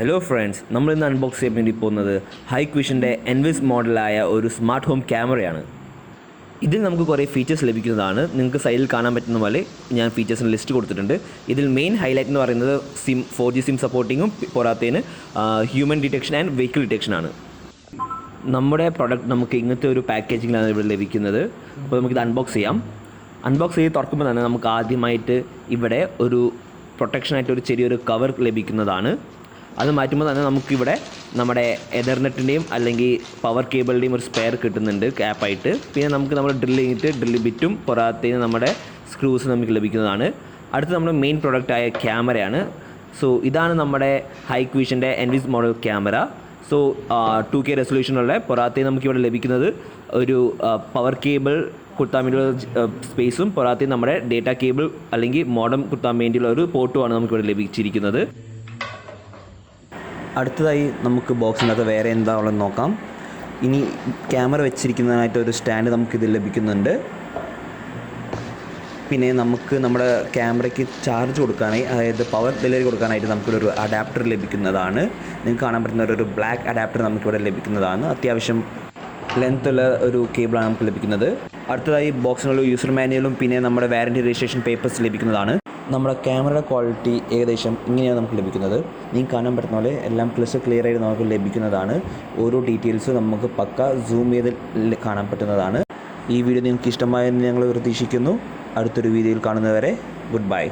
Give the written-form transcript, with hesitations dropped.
Hello friends, നമ്മൾ ഇന്ന് unbox ചെയ്യാൻ വേണ്ടി പോകുന്നത് ഹൈക്വിഷൻ്റെ എൻവിസ് മോഡലായ ഒരു സ്മാർട്ട് ഹോം ക്യാമറയാണ്. ഇതിൽ നമുക്ക് കുറേ ഫീച്ചേഴ്സ് ലഭിക്കുന്നതാണ്. നിങ്ങൾക്ക് സൈഡിൽ കാണാൻ പറ്റുന്ന പോലെ ഞാൻ ഫീച്ചേഴ്സിന് ലിസ്റ്റ് കൊടുത്തിട്ടുണ്ട്. ഇതിൽ മെയിൻ ഹൈലൈറ്റ് എന്ന് പറയുന്നത് 4G സിം സപ്പോർട്ടിങ്ങും പോരാത്തതിന് ഹ്യൂമൻ ഡിറ്റക്ഷൻ ആൻഡ് വെഹിക്കിൾ ഡിറ്റക്ഷനാണ്. നമ്മുടെ പ്രൊഡക്റ്റ് നമുക്ക് ഇങ്ങനത്തെ ഒരു പാക്കേജിങ്ങിലാണ് ഇവിടെ ലഭിക്കുന്നത്. അപ്പോൾ നമുക്കിത് അൺബോക്സ് ചെയ്യാം. അൺബോക്സ് ചെയ്ത് തുറക്കുമ്പോൾ തന്നെ നമുക്ക് ആദ്യമായിട്ട് ഇവിടെ ഒരു പ്രൊട്ടക്ഷനായിട്ട് ഒരു ചെറിയൊരു കവർ ലഭിക്കുന്നതാണ്. അത് മാറ്റുമ്പോൾ തന്നെ നമുക്കിവിടെ നമ്മുടെ എതർനെറ്റിൻ്റെയും അല്ലെങ്കിൽ പവർ കേബിളിൻ്റെയും ഒരു സ്പെയർ കിട്ടുന്നുണ്ട് ക്യാപ്പായിട്ട്. പിന്നെ നമുക്ക് നമ്മൾ ഡ്രിൽ ബിറ്റും പോരാത്തതിന് നമ്മുടെ സ്ക്രൂസ് നമുക്ക് ലഭിക്കുന്നതാണ്. അടുത്ത് നമ്മുടെ മെയിൻ പ്രൊഡക്റ്റായ ക്യാമറയാണ്. സോ ഇതാണ് നമ്മുടെ ഹൈക്വിഷൻ്റെ എൻവിസ് മോഡൽ ക്യാമറ. സോ 2K റെസൊല്യൂഷനുള്ള പോരാത്തതിന് നമുക്കിവിടെ ലഭിക്കുന്നത് ഒരു പവർ കേബിൾ കുത്താൻ വേണ്ടിയുള്ള സ്പേസും പോരാത്തതിന് നമ്മുടെ ഡേറ്റ കേബിൾ അല്ലെങ്കിൽ മോഡം കുത്താൻ വേണ്ടിയുള്ള ഒരു പോർട്ടുമാണ് നമുക്കിവിടെ ലഭിച്ചിരിക്കുന്നത്. അടുത്തതായി നമുക്ക് ബോക്സിനകത്ത് വേറെ എന്താ ഉള്ളതെന്ന് നോക്കാം. ഇനി ക്യാമറ വെച്ചിരിക്കുന്നതിനായിട്ട് ഒരു സ്റ്റാൻഡ് നമുക്കിതിൽ ലഭിക്കുന്നുണ്ട്. പിന്നെ നമുക്ക് നമ്മുടെ ക്യാമറയ്ക്ക് ചാർജ് കൊടുക്കാനായി, അതായത് പവർ ഡെലിവറി കൊടുക്കാനായിട്ട് നമുക്കിവിടെ ഒരു അഡാപ്റ്റർ ലഭിക്കുന്നതാണ്. നിങ്ങൾക്ക് കാണാൻ പറ്റുന്ന ഒരു ബ്ലാക്ക് അഡാപ്റ്റർ നമുക്കിവിടെ ലഭിക്കുന്നതാണ്. അത്യാവശ്യം ലെങ്ത്തുള്ള ഒരു കേബിളാണ് നമുക്ക് ലഭിക്കുന്നത്. അടുത്തതായി ബോക്സിനുള്ള യൂസർ മാനുവലും പിന്നെ നമ്മുടെ വാറൻറ്റി രജിസ്ട്രേഷൻ പേപ്പേഴ്സ് ലഭിക്കുന്നതാണ്. നമ്മുടെ ക്യാമറയുടെ ക്വാളിറ്റി ഏകദേശം ഇങ്ങനെയാണ് നമുക്ക് ലഭിക്കുന്നത്. നിങ്ങൾക്ക് കാണാൻ പറ്റുന്ന പോലെ എല്ലാം ക്ലിയർ ആയിട്ട് നമുക്ക് ലഭിക്കുന്നതാണ്. ഓരോ ഡീറ്റെയിൽസ് നമുക്ക് പക്ക സൂം ചെയ്ത് കാണാൻ പറ്റുന്നതാണ്. ഈ വീഡിയോ നിങ്ങൾക്ക് ഇഷ്ടമായെന്ന് ഞങ്ങൾ പ്രതീക്ഷിക്കുന്നു. അടുത്തൊരു വീഡിയോയിൽ കാണുന്നതുവരെ ഗുഡ് ബൈ.